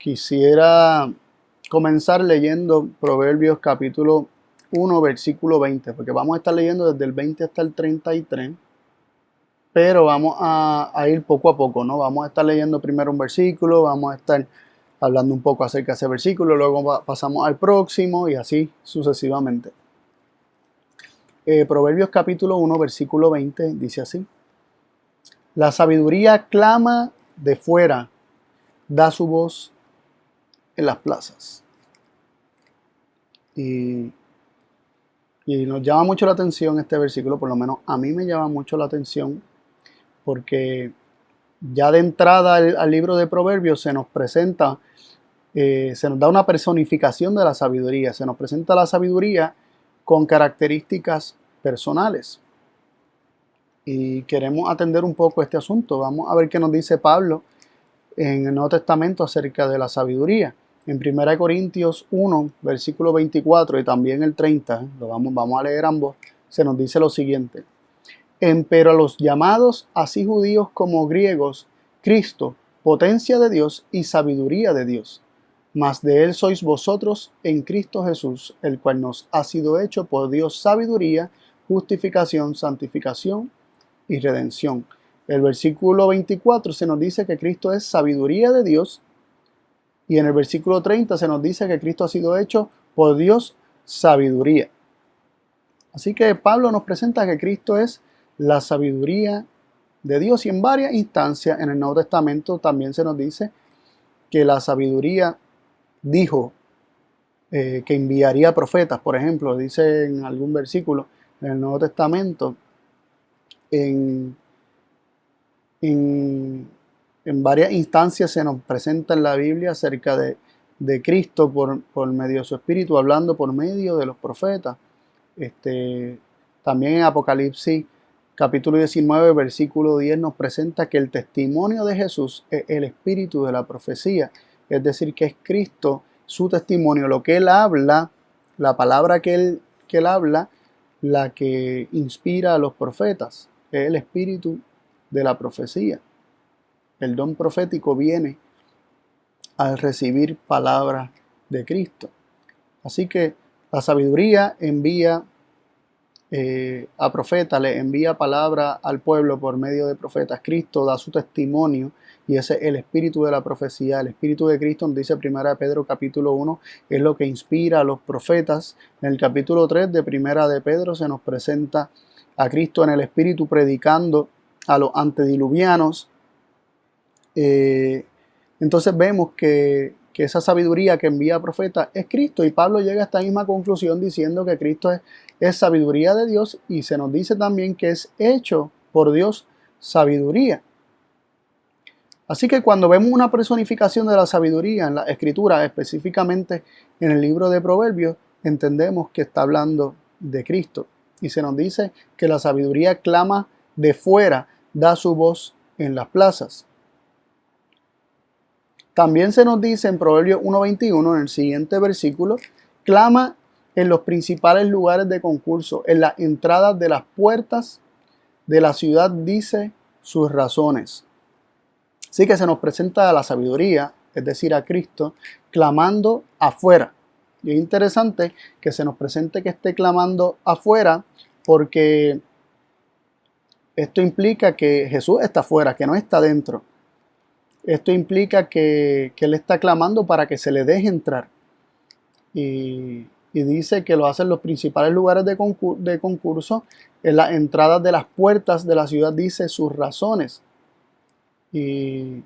Quisiera comenzar leyendo Proverbios capítulo 1, versículo 20, porque vamos a estar leyendo desde el 20 hasta el 33, pero vamos a ir poco a poco, ¿no? Vamos a estar leyendo primero un versículo, vamos a estar hablando un poco acerca de ese versículo, luego pasamos al próximo y así sucesivamente. Proverbios capítulo 1, versículo 20 dice así: La sabiduría clama de fuera, da su voz en las plazas. Y nos llama mucho la atención este versículo, por lo menos a mí me llama mucho la atención, porque ya de entrada al libro de Proverbios se nos presenta, se nos da una personificación de la sabiduría, se nos presenta la sabiduría con características personales. Y queremos atender un poco este asunto. Vamos a ver qué nos dice Pablo en el Nuevo Testamento acerca de la sabiduría. En 1 Corintios 1, versículo 24 y también el 30, vamos a leer ambos, se nos dice lo siguiente: Empero a los llamados, así judíos como griegos, Cristo, potencia de Dios y sabiduría de Dios. Mas de él sois vosotros en Cristo Jesús, el cual nos ha sido hecho por Dios sabiduría, justificación, santificación y redención. El versículo 24 se nos dice que Cristo es sabiduría de Dios, y en el versículo 30 se nos dice que Cristo ha sido hecho por Dios sabiduría. Así que Pablo nos presenta que Cristo es la sabiduría de Dios, y en varias instancias en el Nuevo Testamento también se nos dice que la sabiduría dijo que enviaría profetas. Por ejemplo, dice en algún versículo en el Nuevo Testamento, en varias instancias se nos presenta en la Biblia acerca de Cristo por medio de su Espíritu, hablando por medio de los profetas. También en Apocalipsis capítulo 19, versículo 10 nos presenta que el testimonio de Jesús es el espíritu de la profecía, es decir, que es Cristo, su testimonio, lo que Él habla, la palabra que él habla, la que inspira a los profetas, es el espíritu de la profecía. El don profético viene al recibir palabra de Cristo. Así que la sabiduría envía a profetas, le envía palabra al pueblo por medio de profetas. Cristo da su testimonio y ese es el espíritu de la profecía. El espíritu de Cristo, nos dice 1 Pedro capítulo 1, es lo que inspira a los profetas. En el capítulo 3 de 1 de Pedro se nos presenta a Cristo en el espíritu predicando a los antediluvianos. Entonces vemos que esa sabiduría que envía a profetas es Cristo, y Pablo llega a esta misma conclusión diciendo que Cristo es sabiduría de Dios, y se nos dice también que es hecho por Dios sabiduría. Así que cuando vemos una personificación de la sabiduría en la Escritura, específicamente en el libro de Proverbios, entendemos que está hablando de Cristo, y se nos dice que la sabiduría clama de fuera, da su voz en las plazas. También se nos dice en Proverbios 1:21, en el siguiente versículo, clama en los principales lugares de concurso, en las entradas de las puertas de la ciudad dice sus razones. Así que se nos presenta a la sabiduría, es decir, a Cristo, clamando afuera. Y es interesante que se nos presente que esté clamando afuera, porque esto implica que Jesús está afuera, que no está dentro. Esto implica que Él está clamando para que se le deje entrar. Y dice que lo hace en los principales lugares de concurso, en las entradas de las puertas de la ciudad dice sus razones. Y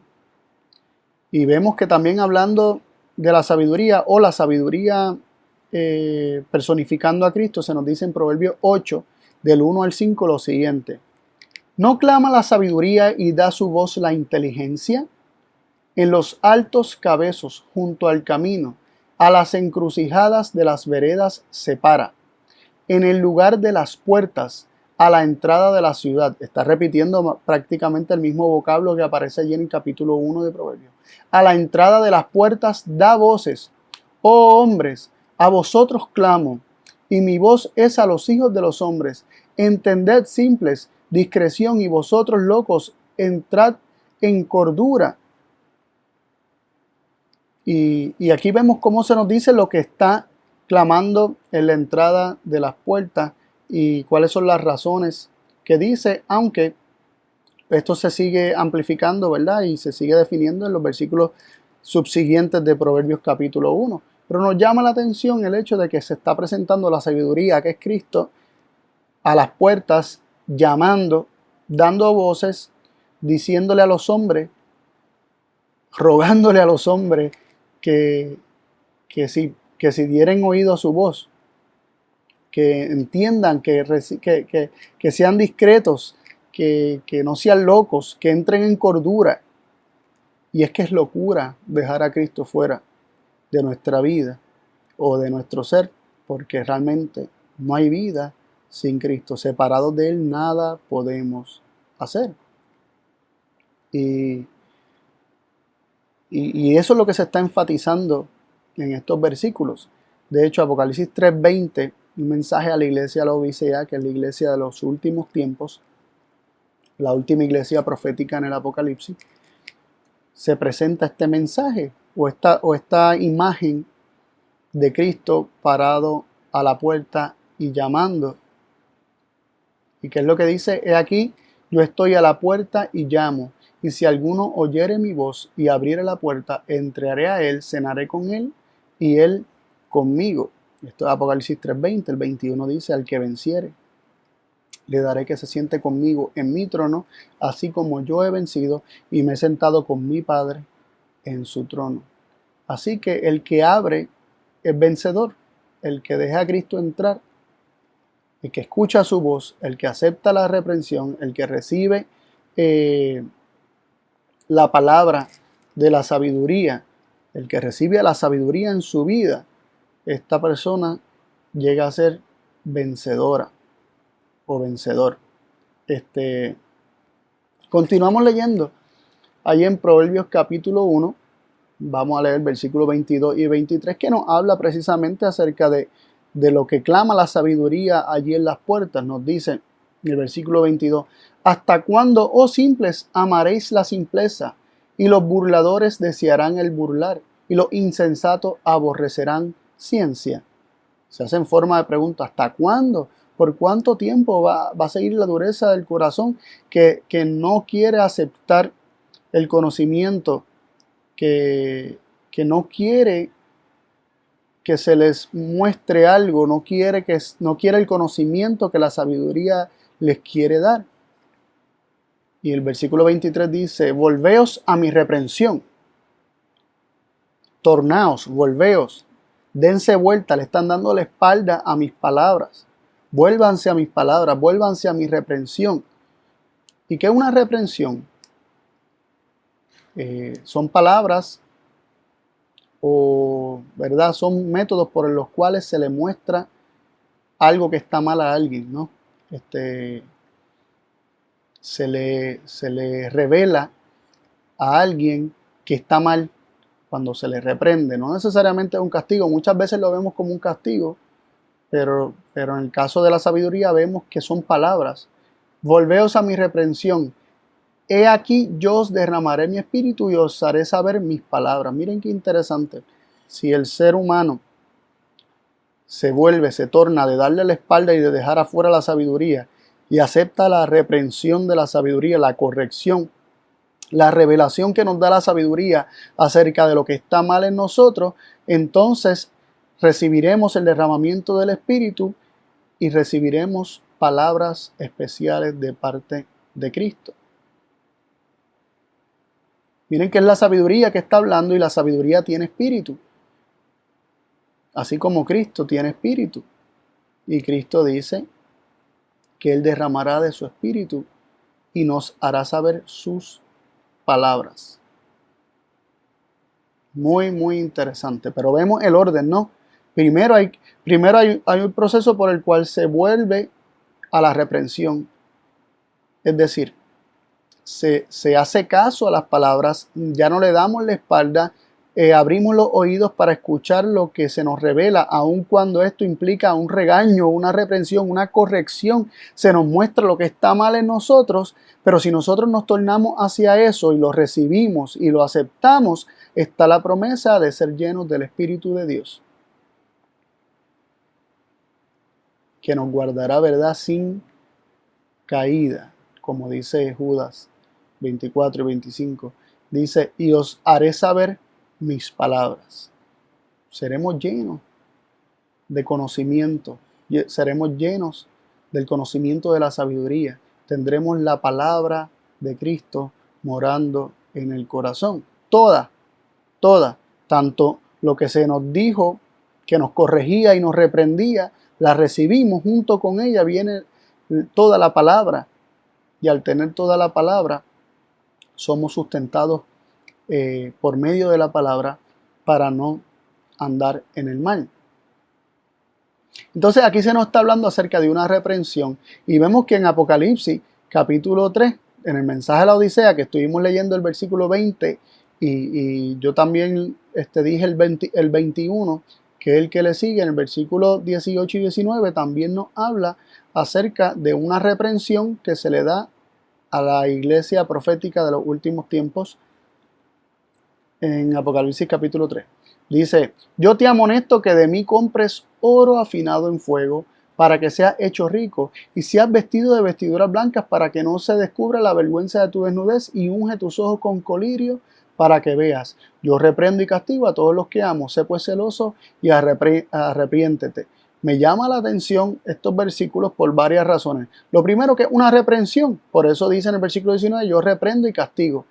vemos que también hablando de la sabiduría, o la sabiduría personificando a Cristo, se nos dice en Proverbios 8, del 1 al 5, lo siguiente: ¿No clama la sabiduría y da su voz la inteligencia? En los altos cabezos, junto al camino, a las encrucijadas de las veredas se para. En el lugar de las puertas, a la entrada de la ciudad. Está repitiendo prácticamente el mismo vocablo que aparece allí en el capítulo 1 de Proverbios. A la entrada de las puertas da voces. Oh hombres, a vosotros clamo, y mi voz es a los hijos de los hombres. Entended simples, discreción, y vosotros locos, entrad en cordura. Y aquí vemos cómo se nos dice lo que está clamando en la entrada de las puertas y cuáles son las razones que dice, aunque esto se sigue amplificando, ¿verdad? Y se sigue definiendo en los versículos subsiguientes de Proverbios capítulo 1. Pero nos llama la atención el hecho de que se está presentando la sabiduría, que es Cristo, a las puertas, llamando, dando voces, diciéndole a los hombres, rogándole a los hombres que, que si dieren oído a su voz, que entiendan, que sean discretos, que no sean locos, que entren en cordura. Y es que es locura dejar a Cristo fuera de nuestra vida o de nuestro ser, porque realmente no hay vida sin Cristo. Separados de Él nada podemos hacer. Y eso es lo que se está enfatizando en estos versículos. De hecho, Apocalipsis 3:20, un mensaje a la iglesia de la Odisea, que es la iglesia de los últimos tiempos, la última iglesia profética en el Apocalipsis, se presenta este mensaje o esta imagen de Cristo parado a la puerta y llamando. ¿Y qué es lo que dice? He aquí, yo estoy a la puerta y llamo. Y si alguno oyere mi voz y abriere la puerta, entraré a él, cenaré con él y él conmigo. Esto es Apocalipsis 3:20, el 21 dice, al que venciere, le daré que se siente conmigo en mi trono, así como yo he vencido y me he sentado con mi Padre en su trono. Así que el que abre es vencedor, el que deja a Cristo entrar, el que escucha su voz, el que acepta la reprensión, el que recibe la palabra de la sabiduría, el que recibe la sabiduría en su vida, esta persona llega a ser vencedora o vencedor. Continuamos leyendo. Ahí en Proverbios capítulo 1, vamos a leer versículos 22 y 23, que nos habla precisamente acerca de lo que clama la sabiduría allí en las puertas. Nos dice en el versículo 22, ¿hasta cuándo, oh simples, amaréis la simpleza? Y los burladores desearán el burlar, y los insensatos aborrecerán ciencia. Se hace en forma de pregunta, ¿hasta cuándo? ¿Por cuánto tiempo va a seguir la dureza del corazón que no quiere aceptar el conocimiento, que no quiere que se les muestre algo, no quiere el conocimiento que la sabiduría les quiere dar? Y el versículo 23 dice, volveos a mi reprensión, tornaos, volveos, dense vuelta, le están dando la espalda a mis palabras, vuélvanse a mis palabras, vuélvanse a mi reprensión. ¿Y qué es una reprensión? Son palabras o, ¿verdad? Son métodos por los cuales se le muestra algo que está mal a alguien, ¿no? Se le revela a alguien que está mal cuando se le reprende. No necesariamente es un castigo, muchas veces lo vemos como un castigo, pero en el caso de la sabiduría vemos que son palabras. Volveos a mi reprensión. He aquí yo os derramaré mi espíritu y os haré saber mis palabras. Miren qué interesante. Si el ser humano se torna de darle la espalda y de dejar afuera la sabiduría y acepta la reprensión de la sabiduría, la corrección, la revelación que nos da la sabiduría acerca de lo que está mal en nosotros, entonces recibiremos el derramamiento del Espíritu y recibiremos palabras especiales de parte de Cristo. Miren que es la sabiduría que está hablando y la sabiduría tiene espíritu. Así como Cristo tiene espíritu. Y Cristo dice que Él derramará de su espíritu y nos hará saber sus palabras. Muy, muy interesante. Pero vemos el orden, ¿no? Primero hay un proceso por el cual se vuelve a la reprensión. Es decir, se hace caso a las palabras, ya no le damos la espalda, abrimos los oídos para escuchar lo que se nos revela, aun cuando esto implica un regaño, una reprensión, una corrección, se nos muestra lo que está mal en nosotros, pero si nosotros nos tornamos hacia eso y lo recibimos y lo aceptamos, está la promesa de ser llenos del Espíritu de Dios, que nos guardará, ¿verdad?, sin caída, como dice Judas 24 y 25. Dice, y os haré saber mis palabras. Seremos llenos de conocimiento, seremos llenos del conocimiento de la sabiduría. Tendremos la palabra de Cristo morando en el corazón. Toda, tanto lo que se nos dijo, que nos corregía y nos reprendía, la recibimos, junto con ella viene toda la palabra. Y al tener toda la palabra, somos sustentados por medio de la palabra para no andar en el mal. Entonces aquí se nos está hablando acerca de una reprensión y vemos que en Apocalipsis capítulo 3, en el mensaje a la Odisea, que estuvimos leyendo el versículo 20 y yo también dije el 21, que es el que le sigue, en el versículo 18 y 19 también nos habla acerca de una reprensión que se le da a la iglesia profética de los últimos tiempos en Apocalipsis capítulo 3. Dice, yo te amonesto que de mí compres oro afinado en fuego para que seas hecho rico y seas vestido de vestiduras blancas para que no se descubra la vergüenza de tu desnudez y unge tus ojos con colirio para que veas. Yo reprendo y castigo a todos los que amo. Sé pues celoso y arrepiéntete. Me llama la atención estos versículos por varias razones. Lo primero, que es una reprensión. Por eso dice en el versículo 19, yo reprendo y castigo.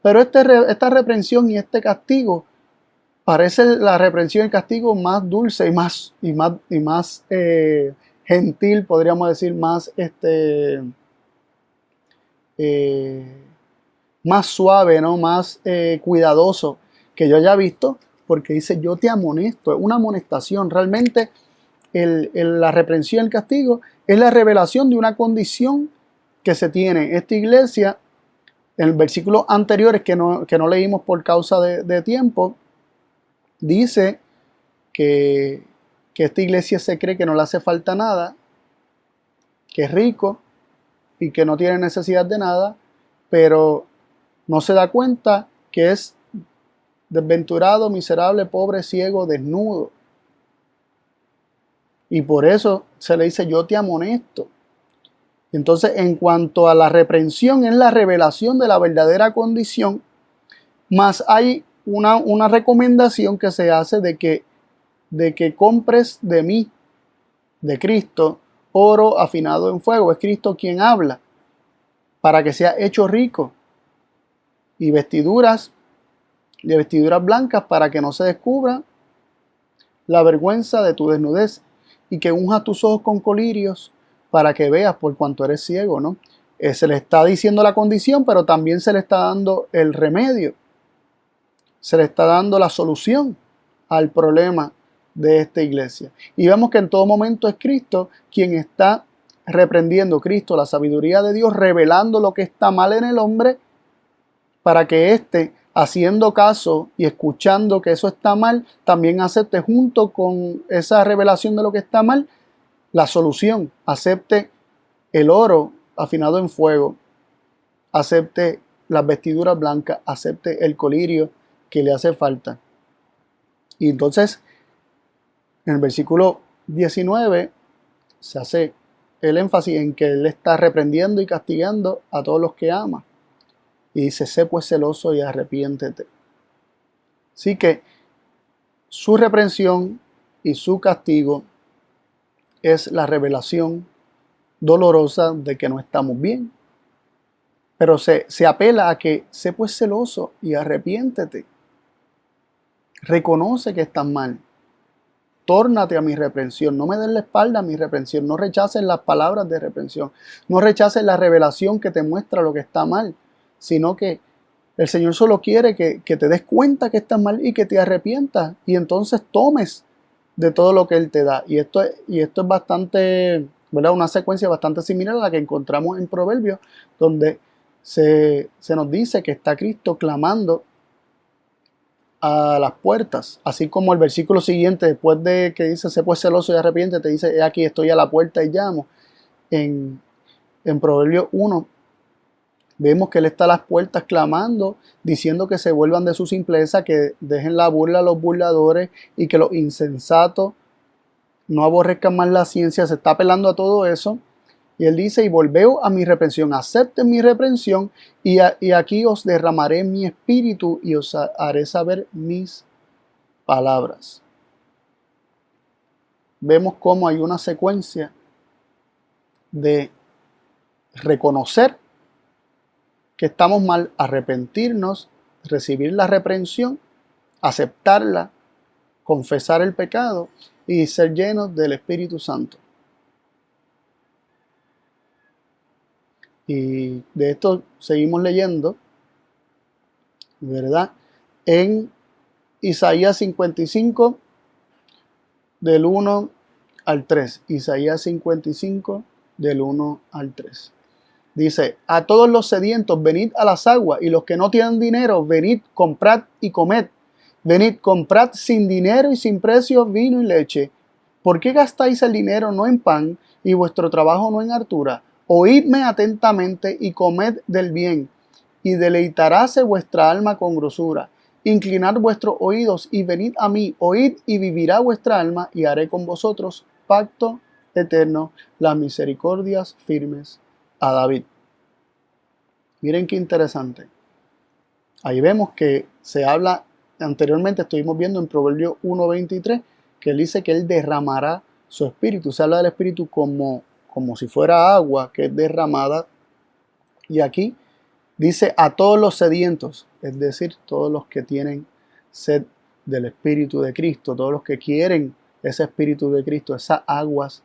Pero esta reprensión y este castigo parece la reprensión y el castigo más dulce y más gentil, podríamos decir, más suave, ¿no? Más cuidadoso que yo haya visto, porque dice yo te amonesto, es una amonestación. Realmente la reprensión y el castigo es la revelación de una condición que se tiene. Esta iglesia, en el versículo anteriores que no leímos por causa de tiempo, dice que esta iglesia se cree que no le hace falta nada, que es rico y que no tiene necesidad de nada, pero no se da cuenta que es desventurado, miserable, pobre, ciego, desnudo. Y por eso se le dice yo te amonesto. Entonces, en cuanto a la reprensión, es la revelación de la verdadera condición, más hay una recomendación que se hace de que compres de mí, de Cristo, oro afinado en fuego. Es Cristo quien habla, para que sea hecho rico, y vestiduras blancas para que no se descubra la vergüenza de tu desnudez, y que unja tus ojos con colirios para que veas por cuanto eres ciego, ¿no? Se le está diciendo la condición, pero también se le está dando el remedio. Se le está dando la solución al problema de esta iglesia. Y vemos que en todo momento es Cristo quien está reprendiendo, Cristo, la sabiduría de Dios, revelando lo que está mal en el hombre, para que éste, haciendo caso y escuchando que eso está mal, también acepte, junto con esa revelación de lo que está mal, la solución. Acepte el oro afinado en fuego, acepte las vestiduras blancas, acepte el colirio que le hace falta. Y entonces, en el versículo 19 se hace el énfasis en que él está reprendiendo y castigando a todos los que ama. Y dice, sé pues celoso y arrepiéntete. Así que su reprensión y su castigo es la revelación dolorosa de que no estamos bien. Pero se apela a que sé pues celoso y arrepiéntete. Reconoce que estás mal. Tórnate a mi reprensión. No me des la espalda a mi reprensión. No rechaces las palabras de reprensión. No rechaces la revelación que te muestra lo que está mal. Sino que el Señor solo quiere que te des cuenta que estás mal y que te arrepientas. Y entonces tomes de todo lo que Él te da. Y esto es bastante, ¿verdad? Una secuencia bastante similar a la que encontramos en Proverbios, donde se nos dice que está Cristo clamando a las puertas, así como el versículo siguiente, después de que dice, sé pues celoso y arrepiente, te dice, he aquí estoy a la puerta y llamo. En Proverbios 1 vemos que Él está a las puertas clamando, diciendo que se vuelvan de su simpleza, que dejen la burla a los burladores y que los insensatos no aborrezcan más la ciencia. Se está apelando a todo eso. Y Él dice, y volveo a mi reprensión, acepten mi reprensión, y aquí os derramaré mi espíritu y os haré saber mis palabras. Vemos cómo hay una secuencia de reconocer que estamos mal, arrepentirnos, recibir la reprensión, aceptarla, confesar el pecado y ser llenos del Espíritu Santo. Y de esto seguimos leyendo, ¿verdad? En Isaías 55, del 1 al 3. Isaías 55, del 1 al 3. Dice, a todos los sedientos, venid a las aguas, y los que no tienen dinero, venid, comprad y comed. Venid, comprad sin dinero y sin precio vino y leche. ¿Por qué gastáis el dinero no en pan y vuestro trabajo no en hartura? Oídme atentamente y comed del bien, y deleitaráse vuestra alma con grosura. Inclinad vuestros oídos y venid a mí, oíd y vivirá vuestra alma, y haré con vosotros pacto eterno, las misericordias firmes a David. Miren qué interesante. Ahí vemos que se habla, anteriormente estuvimos viendo en Proverbios 1:23, que él dice que él derramará su espíritu. Se habla del espíritu como si fuera agua que es derramada. Y aquí dice a todos los sedientos, es decir, todos los que tienen sed del espíritu de Cristo, todos los que quieren ese espíritu de Cristo, esas aguas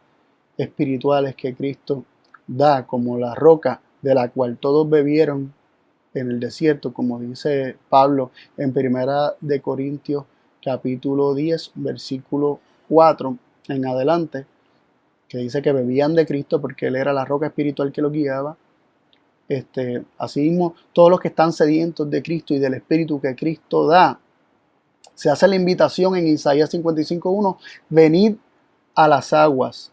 espirituales que Cristo da, como la roca de la cual todos bebieron en el desierto, como dice Pablo en Primera de Corintios capítulo 10, versículo 4 en adelante, que dice que bebían de Cristo porque Él era la roca espiritual que los guiaba. Asimismo, todos los que están sedientos de Cristo y del Espíritu que Cristo da, se hace la invitación en Isaías 55:1, venid a las aguas.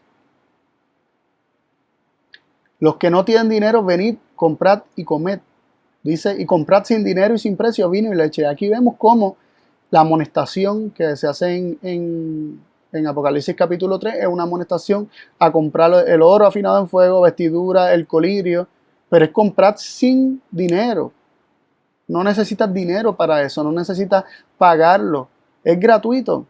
Los que no tienen dinero, venid, comprad y comed. Dice, y comprad sin dinero y sin precio vino y leche. Aquí vemos cómo la amonestación que se hace en Apocalipsis capítulo 3 es una amonestación a comprar el oro afinado en fuego, vestidura, el colirio, pero es comprar sin dinero. No necesitas dinero para eso, no necesitas pagarlo. Es gratuito.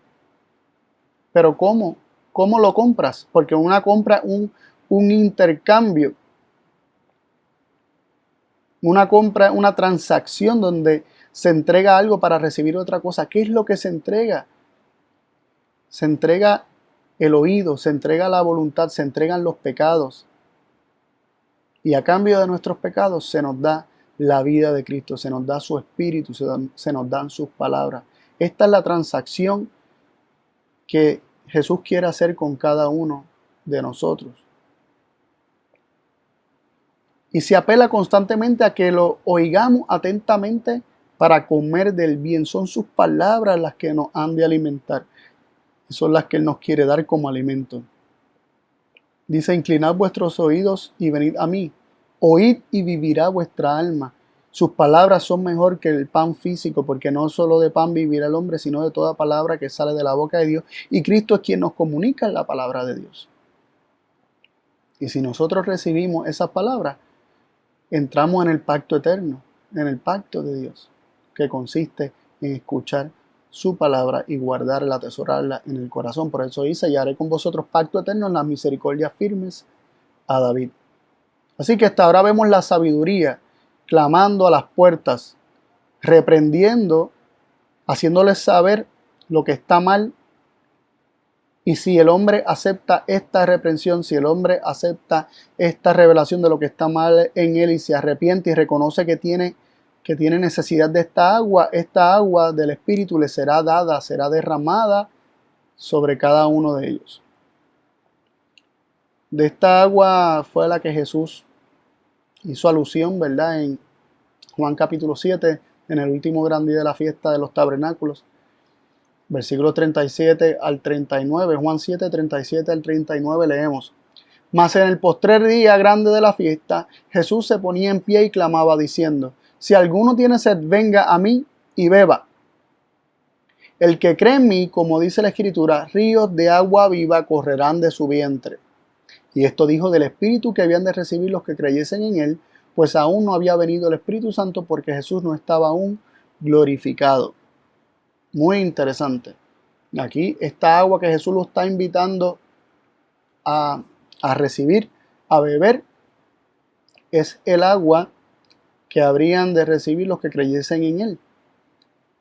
Pero ¿cómo? ¿Cómo lo compras? Porque una compra, un intercambio. Una compra, una transacción donde se entrega algo para recibir otra cosa. ¿Qué es lo que se entrega? Se entrega el oído, se entrega la voluntad, se entregan los pecados. Y a cambio de nuestros pecados se nos da la vida de Cristo, se nos da su espíritu, se nos dan sus palabras. Esta es la transacción que Jesús quiere hacer con cada uno de nosotros. Y se apela constantemente a que lo oigamos atentamente para comer del bien. Son sus palabras las que nos han de alimentar. Y son las que Él nos quiere dar como alimento. Dice, inclinad vuestros oídos y venid a mí. Oíd y vivirá vuestra alma. Sus palabras son mejor que el pan físico, porque no solo de pan vivirá el hombre, sino de toda palabra que sale de la boca de Dios. Y Cristo es quien nos comunica la palabra de Dios. Y si nosotros recibimos esas palabras, entramos en el pacto eterno, en el pacto de Dios, que consiste en escuchar su palabra y guardarla, atesorarla en el corazón. Por eso dice, y haré con vosotros pacto eterno en las misericordias firmes a David. Así que hasta ahora vemos la sabiduría clamando a las puertas, reprendiendo, haciéndoles saber lo que está mal. Y si el hombre acepta esta reprensión, si el hombre acepta esta revelación de lo que está mal en él y se arrepiente y reconoce que tiene necesidad de esta agua del Espíritu le será dada, será derramada sobre cada uno de ellos. De esta agua fue a la que Jesús hizo alusión, ¿verdad? En Juan capítulo 7, en el último gran día de la fiesta de los tabernáculos. Versículo 37 al 39, Juan 7, 37 al 39 leemos. Mas en el postrer día grande de la fiesta, Jesús se ponía en pie y clamaba diciendo, si alguno tiene sed, venga a mí y beba. El que cree en mí, como dice la Escritura, ríos de agua viva correrán de su vientre. Y esto dijo del Espíritu que habían de recibir los que creyesen en él, pues aún no había venido el Espíritu Santo porque Jesús no estaba aún glorificado. Muy interesante. Aquí esta agua que Jesús lo está invitando a recibir, a beber, es el agua que habrían de recibir los que creyesen en él.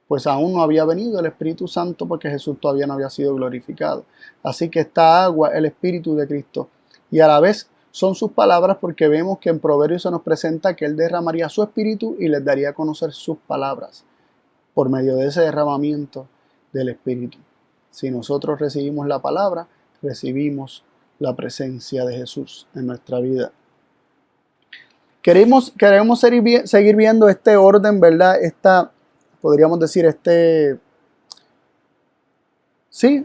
Pues aún no había venido el Espíritu Santo porque Jesús todavía no había sido glorificado. Así que esta agua, el Espíritu de Cristo, y a la vez son sus palabras porque vemos que en Proverbios se nos presenta que Él derramaría su Espíritu y les daría a conocer sus palabras por medio de ese derramamiento del Espíritu. Si nosotros recibimos la palabra, recibimos la presencia de Jesús en nuestra vida. Queremos seguir viendo este orden, ¿verdad? Podríamos decir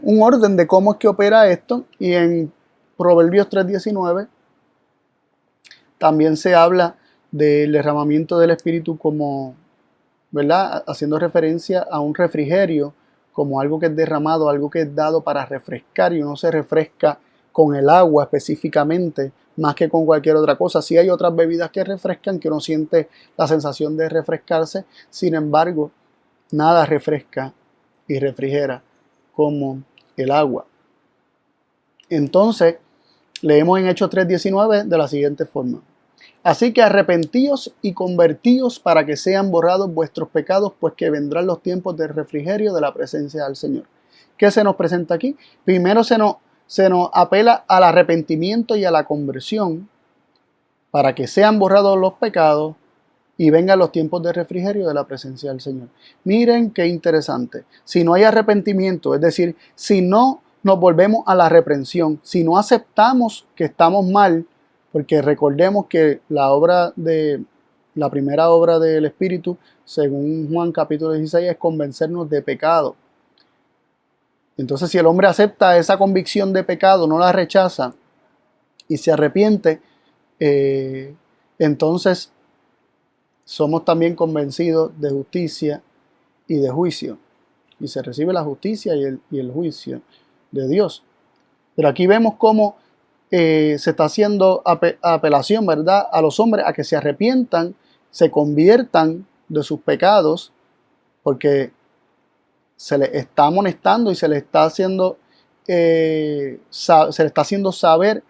un orden de cómo es que opera esto. Y en Proverbios 3:19 también se habla del derramamiento del Espíritu como, ¿verdad? Haciendo referencia a un refrigerio, como algo que es derramado, algo que es dado para refrescar, y uno se refresca con el agua específicamente, más que con cualquier otra cosa. Sí hay otras bebidas que refrescan, que uno siente la sensación de refrescarse, sin embargo, nada refresca y refrigera como el agua. Entonces, leemos en Hechos 3:19 de la siguiente forma. Así que arrepentíos y convertíos para que sean borrados vuestros pecados, pues que vendrán los tiempos de refrigerio de la presencia del Señor. ¿Qué se nos presenta aquí? Primero se nos apela al arrepentimiento y a la conversión para que sean borrados los pecados y vengan los tiempos de refrigerio de la presencia del Señor. Miren qué interesante. Si no hay arrepentimiento, es decir, si no nos volvemos a la reprensión, si no aceptamos que estamos mal, porque recordemos que la primera obra del Espíritu, según Juan capítulo 16, es convencernos de pecado. Entonces, si el hombre acepta esa convicción de pecado, no la rechaza y se arrepiente, entonces somos también convencidos de justicia y de juicio. Y se recibe la justicia y el juicio de Dios. Pero aquí vemos cómo se está haciendo apelación, ¿verdad?, a los hombres a que se arrepientan, se conviertan de sus pecados, porque se les está amonestando y se les está haciendo saber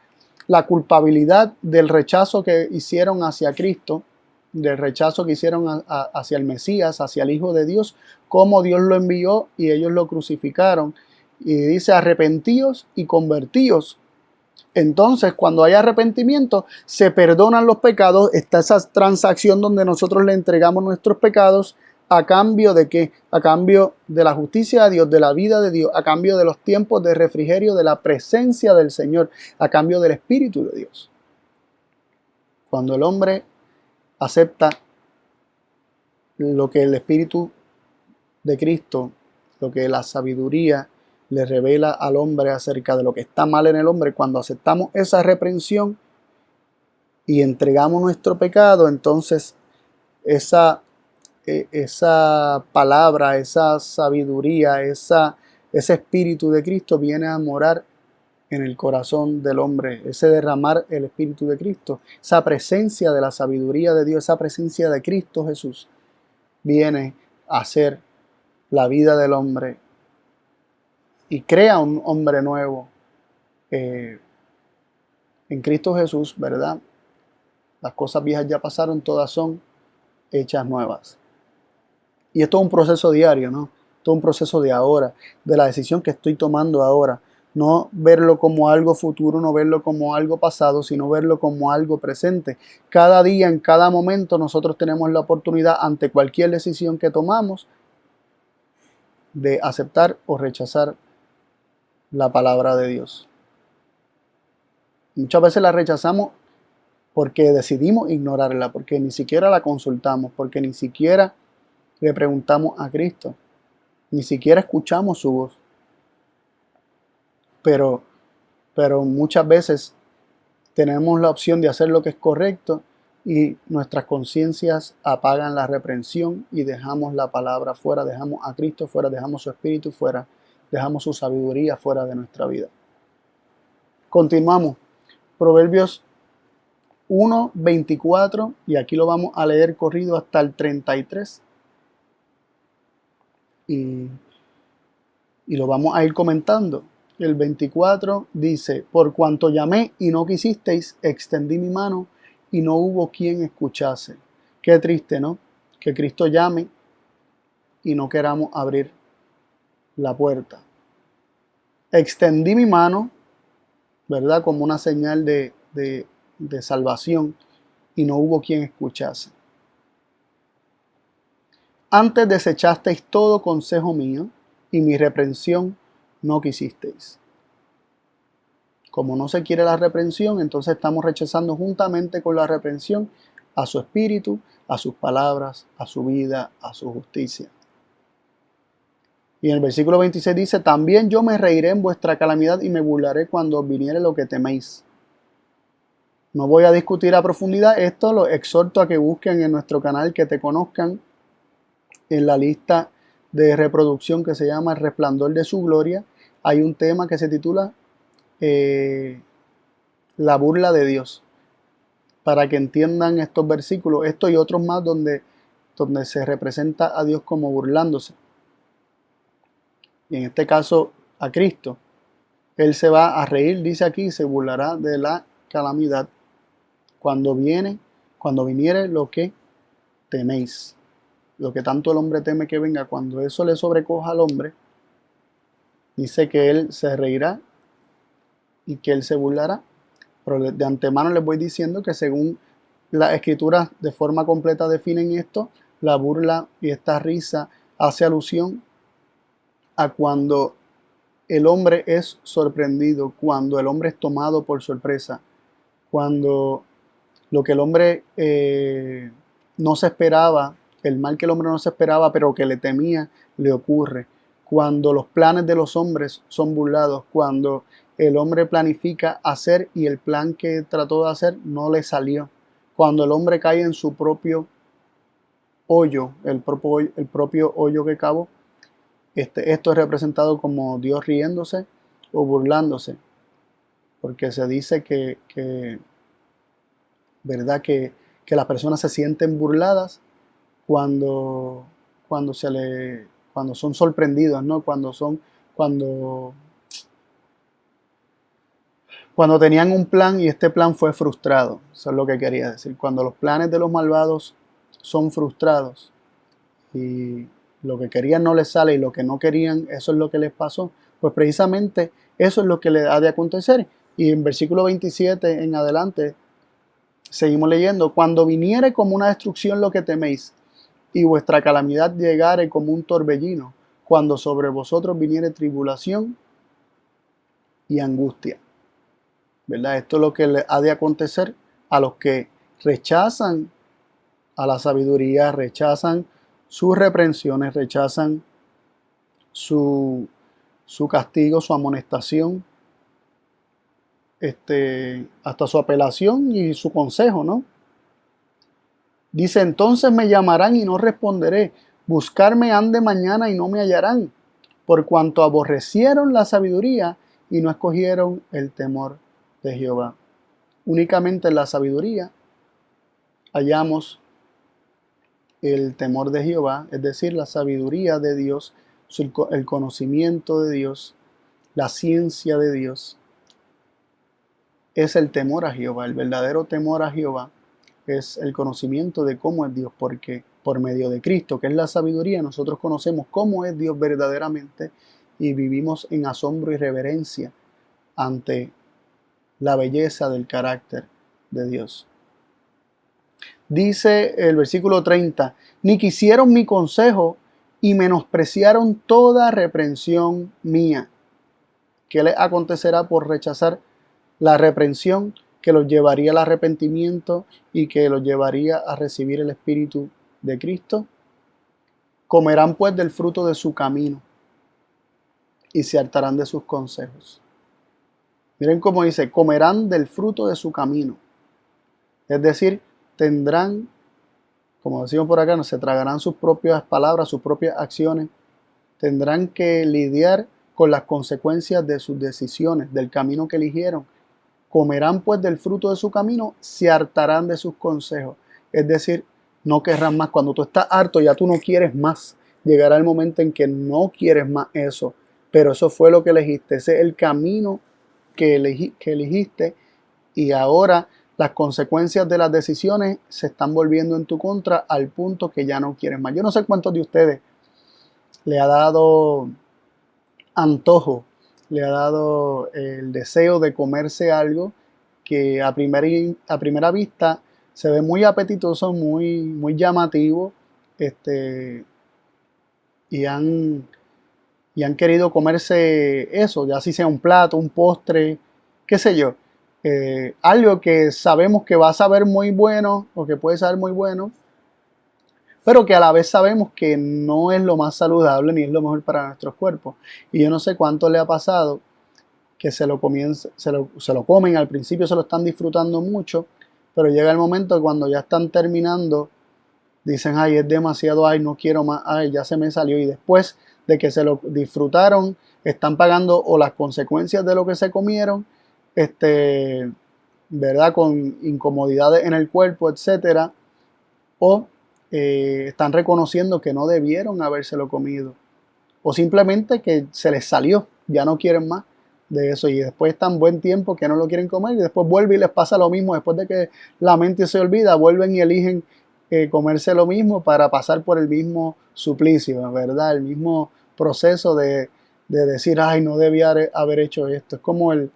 la culpabilidad del rechazo que hicieron hacia Cristo, del rechazo que hicieron hacia el Mesías, hacia el Hijo de Dios, cómo Dios lo envió y ellos lo crucificaron. Y dice, arrepentíos y convertíos. Entonces, cuando hay arrepentimiento, se perdonan los pecados. Está esa transacción donde nosotros le entregamos nuestros pecados. ¿A cambio de qué? A cambio de la justicia de Dios, de la vida de Dios, a cambio de los tiempos de refrigerio, de la presencia del Señor, a cambio del Espíritu de Dios. Cuando el hombre acepta lo que el Espíritu de Cristo, lo que la sabiduría le revela al hombre acerca de lo que está mal en el hombre, cuando aceptamos esa reprensión y entregamos nuestro pecado, entonces esa palabra, esa sabiduría, ese Espíritu de Cristo viene a morar en el corazón del hombre, ese derramar el Espíritu de Cristo, esa presencia de la sabiduría de Dios, esa presencia de Cristo Jesús, viene a hacer la vida del hombre y crea un hombre nuevo en Cristo Jesús, ¿verdad? Las cosas viejas ya pasaron, todas son hechas nuevas. Y esto es un proceso diario, ¿no? Todo un proceso de ahora, de la decisión que estoy tomando ahora. No verlo como algo futuro, no verlo como algo pasado, sino verlo como algo presente. Cada día, en cada momento, nosotros tenemos la oportunidad, ante cualquier decisión que tomamos, de aceptar o rechazar la palabra de Dios. Muchas veces la rechazamos porque decidimos ignorarla, porque ni siquiera la consultamos, porque ni siquiera le preguntamos a Cristo. Ni siquiera escuchamos su voz. Pero muchas veces tenemos la opción de hacer lo que es correcto y nuestras conciencias apagan la reprensión y dejamos la palabra fuera, dejamos a Cristo fuera, dejamos su espíritu fuera, dejamos su sabiduría fuera de nuestra vida. Continuamos. Proverbios 1:24, y aquí lo vamos a leer corrido hasta el 33. Y lo vamos a ir comentando. El 24 dice: por cuanto llamé y no quisisteis, extendí mi mano y no hubo quien escuchase. Qué triste, ¿no? Que Cristo llame y no queramos abrir la puerta. Extendí mi mano, ¿verdad? Como una señal de salvación, y no hubo quien escuchase. Antes desechasteis todo consejo mío, y mi reprensión no quisisteis. Como no se quiere la reprensión, entonces estamos rechazando juntamente con la reprensión a su espíritu, a sus palabras, a su vida, a su justicia. Y en el versículo 26 dice: también yo me reiré en vuestra calamidad y me burlaré cuando os viniere lo que teméis. No voy a discutir a profundidad esto, los exhorto a que busquen en nuestro canal Que Te Conozcan, en la lista de reproducción que se llama El Resplandor de su Gloria. Hay un tema que se titula La burla de Dios, para que entiendan estos versículos, esto y otros más donde se representa a Dios como burlándose. Y en este caso a Cristo. Él se va a reír, dice aquí, se burlará de la calamidad cuando viniere lo que teméis. Lo que tanto el hombre teme que venga, cuando eso le sobrecoja al hombre, dice que él se reirá y que él se burlará. Pero de antemano les voy diciendo que según las escrituras de forma completa definen esto, la burla y esta risa hace alusión a cuando el hombre es sorprendido, cuando el hombre es tomado por sorpresa, cuando lo que el hombre no se esperaba, el mal que el hombre no se esperaba, pero que le temía, le ocurre. Cuando los planes de los hombres son burlados, cuando el hombre planifica hacer y el plan que trató de hacer no le salió. Cuando el hombre cae en su propio hoyo, el propio hoyo que cavó, esto es representado como Dios riéndose o burlándose. Porque se dice ¿verdad? Que las personas se sienten burladas cuando son sorprendidos, ¿no? Cuando tenían un plan y este plan fue frustrado. Eso es lo que quería decir. Cuando los planes de los malvados son frustrados y lo que querían no les sale y lo que no querían, eso es lo que les pasó. Pues precisamente eso es lo que le ha de acontecer. Y en versículo 27 en adelante seguimos leyendo: cuando viniere como una destrucción lo que teméis, y vuestra calamidad llegare como un torbellino, cuando sobre vosotros viniere tribulación y angustia. ¿Verdad? Esto es lo que le ha de acontecer a los que rechazan a la sabiduría, rechazan sus reprensiones, rechazan su castigo, su amonestación, hasta su apelación y su consejo, ¿no? Dice: entonces me llamarán y no responderé, buscarme han de mañana y no me hallarán, por cuanto aborrecieron la sabiduría y no escogieron el temor de Jehová. Únicamente en la sabiduría hallamos el temor de Jehová, es decir, la sabiduría de Dios, el conocimiento de Dios, la ciencia de Dios. Es el temor a Jehová. El verdadero temor a Jehová es el conocimiento de cómo es Dios, porque por medio de Cristo, que es la sabiduría, nosotros conocemos cómo es Dios verdaderamente y vivimos en asombro y reverencia ante la belleza del carácter de Dios. Dice el versículo 30: ni quisieron mi consejo y menospreciaron toda reprensión mía. ¿Qué les acontecerá por rechazar la reprensión que los llevaría al arrepentimiento y que los llevaría a recibir el Espíritu de Cristo? Comerán pues del fruto de su camino y se hartarán de sus consejos. Miren cómo dice, comerán del fruto de su camino. Es decir, tendrán, como decimos por acá, no se tragarán sus propias palabras, sus propias acciones. Tendrán que lidiar con las consecuencias de sus decisiones, del camino que eligieron. Comerán pues del fruto de su camino, se hartarán de sus consejos. Es decir, no querrán más. Cuando tú estás harto, ya tú no quieres más. Llegará el momento en que no quieres más eso. Pero eso fue lo que elegiste. Ese es el camino que elegiste. Y ahora las consecuencias de las decisiones se están volviendo en tu contra al punto que ya no quieres más. Yo no sé cuántos de ustedes le ha dado antojo, le ha dado el deseo de comerse algo que a primera vista se ve muy apetitoso, muy llamativo, y han querido comerse eso, ya si sea un plato, un postre, qué sé yo, algo que sabemos que va a saber muy bueno o que puede saber muy bueno, pero que a la vez sabemos que no es lo más saludable ni es lo mejor para nuestros cuerpos. Y yo no sé cuánto le ha pasado que se lo comen, al principio se lo están disfrutando mucho, pero llega el momento cuando ya están terminando, dicen, ay, es demasiado, ay, no quiero más, ay, ya se me salió. Y después de que se lo disfrutaron, están pagando o las consecuencias de lo que se comieron, ¿verdad? Con incomodidades en el cuerpo, etcétera, o están reconociendo que no debieron habérselo comido, o simplemente que se les salió, ya no quieren más de eso, y después están buen tiempo que no lo quieren comer, y después vuelve y les pasa lo mismo, después de que la mente se olvida, vuelven y eligen comerse lo mismo para pasar por el mismo suplicio, ¿verdad? El mismo proceso de decir, ay, no debía haber hecho esto. Es como el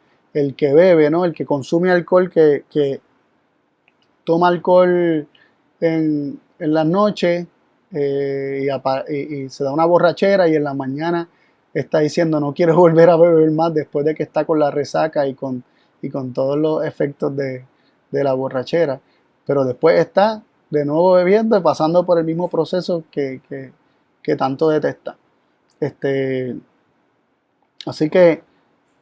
que bebe, ¿no? El que consume alcohol, que toma alcohol en las noches y se da una borrachera y en la mañana está diciendo no quiero volver a beber más después de que está con la resaca y con todos los efectos de la borrachera. Pero después está de nuevo bebiendo y pasando por el mismo proceso que tanto detesta. Así que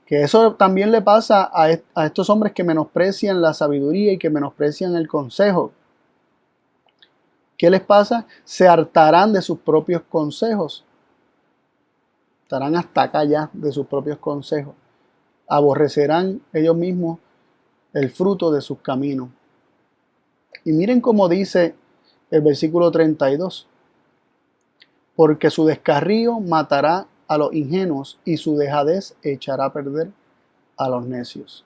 eso también le pasa a estos hombres que menosprecian la sabiduría y que menosprecian el consejo. ¿Qué les pasa? Se hartarán de sus propios consejos. Estarán hasta acá ya de sus propios consejos. Aborrecerán ellos mismos el fruto de sus caminos. Y miren cómo dice el versículo 32. Porque su descarrío matará a los ingenuos y su dejadez echará a perder a los necios.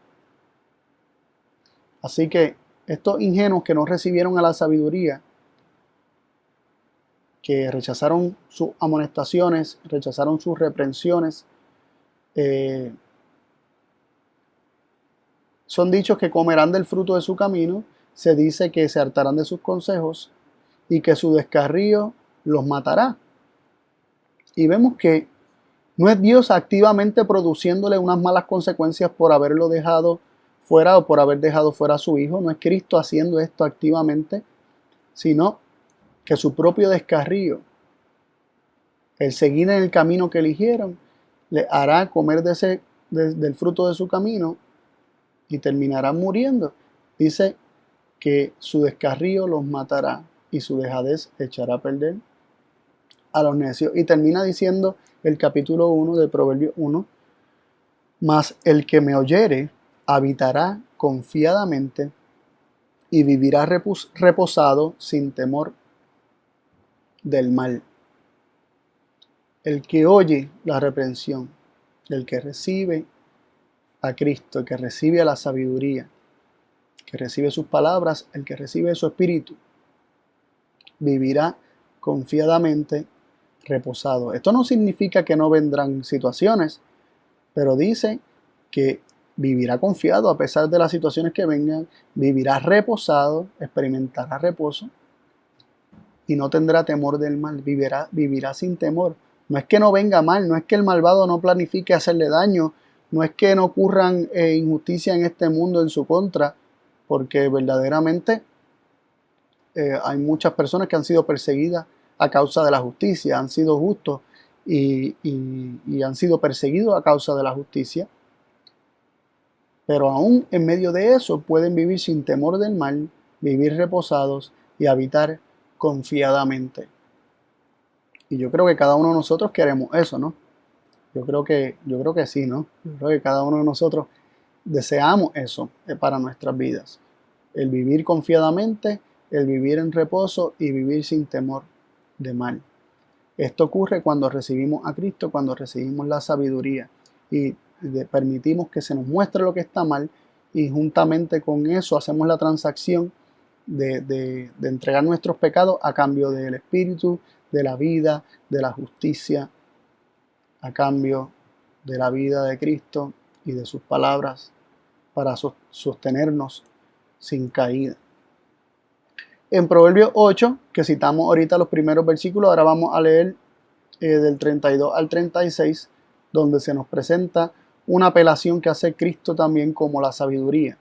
Así que estos ingenuos que no recibieron a la sabiduría, que rechazaron sus amonestaciones, rechazaron sus reprensiones, son dichos que comerán del fruto de su camino, se dice que se hartarán de sus consejos y que su descarrío los matará. Y vemos que no es Dios activamente produciéndole unas malas consecuencias por haberlo dejado fuera o por haber dejado fuera a su hijo, no es Cristo haciendo esto activamente, sino que su propio descarrío, el seguir en el camino que eligieron, le hará comer del fruto de su camino y terminarán muriendo. Dice que su descarrío los matará y su dejadez echará a perder a los necios. Y termina diciendo el capítulo 1 de Proverbios 1, mas el que me oyere habitará confiadamente y vivirá reposado sin temor del mal. El que oye la reprensión, el que recibe a Cristo, el que recibe a la sabiduría, que recibe sus palabras, el que recibe su espíritu, vivirá confiadamente reposado. Esto no significa que no vendrán situaciones, pero dice que vivirá confiado a pesar de las situaciones que vengan, vivirá reposado, experimentará reposo y no tendrá temor del mal, vivirá sin temor. No es que no venga mal, no es que el malvado no planifique hacerle daño, no es que no ocurran injusticias en este mundo en su contra, porque verdaderamente hay muchas personas que han sido perseguidas a causa de la justicia, han sido justos y han sido perseguidos a causa de la justicia. Pero aún en medio de eso pueden vivir sin temor del mal, vivir reposados y habitar confiadamente. Y yo creo que cada uno de nosotros queremos eso, ¿no? Yo creo que sí, ¿no? Yo creo que cada uno de nosotros deseamos eso para nuestras vidas. El vivir confiadamente, el vivir en reposo y vivir sin temor de mal. Esto ocurre cuando recibimos a Cristo, cuando recibimos la sabiduría y permitimos que se nos muestre lo que está mal y juntamente con eso hacemos la transacción de entregar nuestros pecados a cambio del Espíritu, de la vida, de la justicia, a cambio de la vida de Cristo y de sus palabras para sostenernos sin caída. En Proverbios 8, que citamos ahorita los primeros versículos, ahora vamos a leer del 32 al 36, donde se nos presenta una apelación que hace Cristo también como la sabiduría.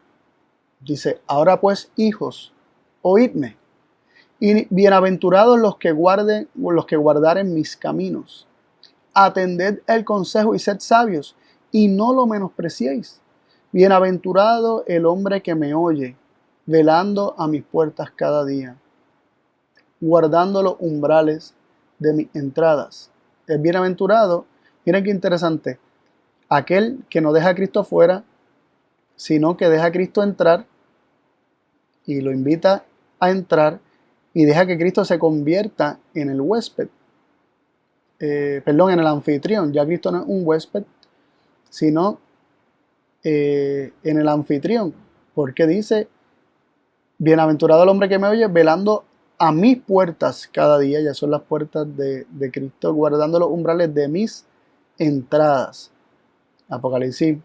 Dice: ahora pues, hijos, oídme, y bienaventurados los que guardaren mis caminos. Atended el consejo y sed sabios, y no lo menospreciéis. Bienaventurado el hombre que me oye, velando a mis puertas cada día, guardando los umbrales de mis entradas. Es bienaventurado, miren qué interesante, aquel que no deja a Cristo fuera, sino que deja a Cristo entrar y lo invita a entrar y deja que Cristo se convierta en el huésped. En el anfitrión. Ya Cristo no es un huésped, sino en el anfitrión, porque dice: bienaventurado el hombre que me oye, velando a mis puertas cada día. Ya son las puertas de Cristo, guardando los umbrales de mis entradas. Apocalipsis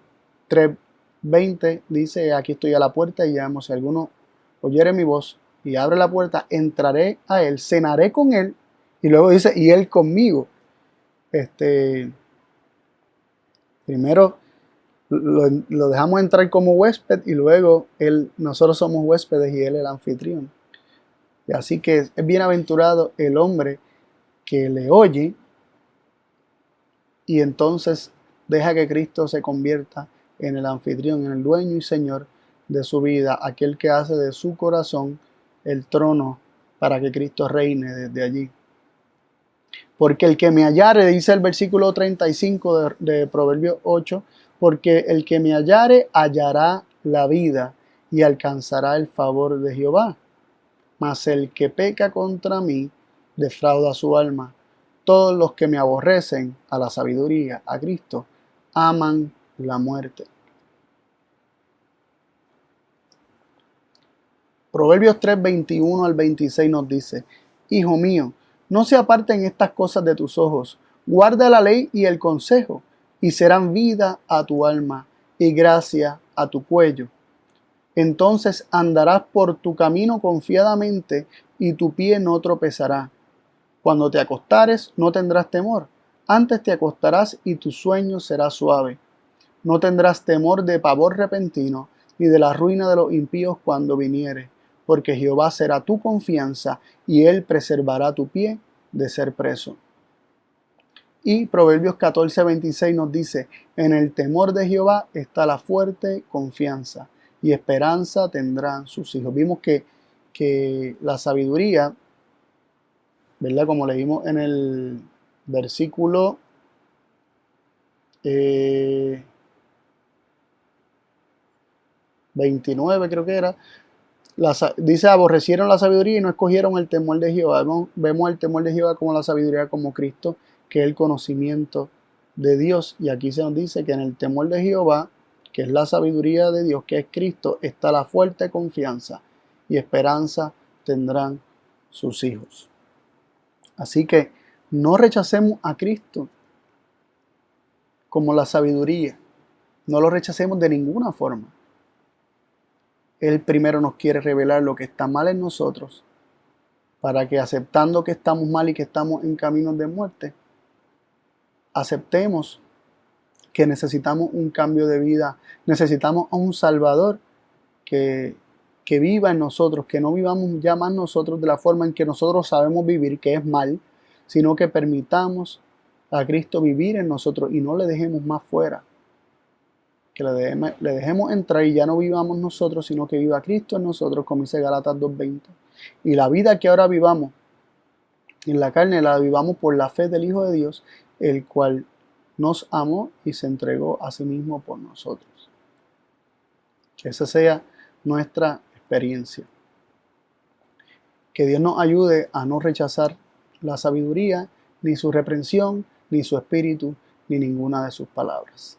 3:20 dice: aquí estoy a la puerta y llamo. Si alguno oyere mi voz y abre la puerta, entraré a él, cenaré con él. Y luego dice: y él conmigo. Primero lo dejamos entrar como huésped y luego nosotros somos huéspedes y él el anfitrión. Y así que es bienaventurado el hombre que le oye y entonces deja que Cristo se convierta en el anfitrión, en el dueño y señor de su vida, aquel que hace de su corazón el trono para que Cristo reine desde allí. Porque el que me hallare, dice el versículo 35 de Proverbios 8, porque el que me hallare hallará la vida y alcanzará el favor de Jehová. Mas el que peca contra mí defrauda su alma. Todos los que me aborrecen a la sabiduría, a Cristo, aman la muerte. Proverbios 3, 21 al 26 nos dice: hijo mío, no se aparten estas cosas de tus ojos, guarda la ley y el consejo, y serán vida a tu alma y gracia a tu cuello. Entonces andarás por tu camino confiadamente y tu pie no tropezará. Cuando te acostares no tendrás temor, antes te acostarás y tu sueño será suave. No tendrás temor de pavor repentino, ni de la ruina de los impíos cuando viniere, porque Jehová será tu confianza, y él preservará tu pie de ser preso. Y Proverbios 14:26 nos dice: en el temor de Jehová está la fuerte confianza, y esperanza tendrán sus hijos. Vimos que la sabiduría, ¿verdad? Como leímos en el versículo 29, creo que era, dice: aborrecieron la sabiduría y no escogieron el temor de Jehová. Vemos el temor de Jehová como la sabiduría, como Cristo, que es el conocimiento de Dios. Y aquí se nos dice que en el temor de Jehová, que es la sabiduría de Dios, que es Cristo, está la fuerte confianza, y esperanza tendrán sus hijos. Así que no rechacemos a Cristo como la sabiduría. No lo rechacemos de ninguna forma. Él primero nos quiere revelar lo que está mal en nosotros, para que, aceptando que estamos mal y que estamos en caminos de muerte, aceptemos que necesitamos un cambio de vida, necesitamos a un Salvador que que viva en nosotros, que no vivamos ya más nosotros de la forma en que nosotros sabemos vivir, que es mal, sino que permitamos a Cristo vivir en nosotros y no le dejemos más fuera. Que le dejemos entrar y ya no vivamos nosotros, sino que viva Cristo en nosotros, como dice Gálatas 2:20. Y la vida que ahora vivamos en la carne, la vivamos por la fe del Hijo de Dios, el cual nos amó y se entregó a sí mismo por nosotros. Que esa sea nuestra experiencia. Que Dios nos ayude a no rechazar la sabiduría, ni su reprensión, ni su espíritu, ni ninguna de sus palabras.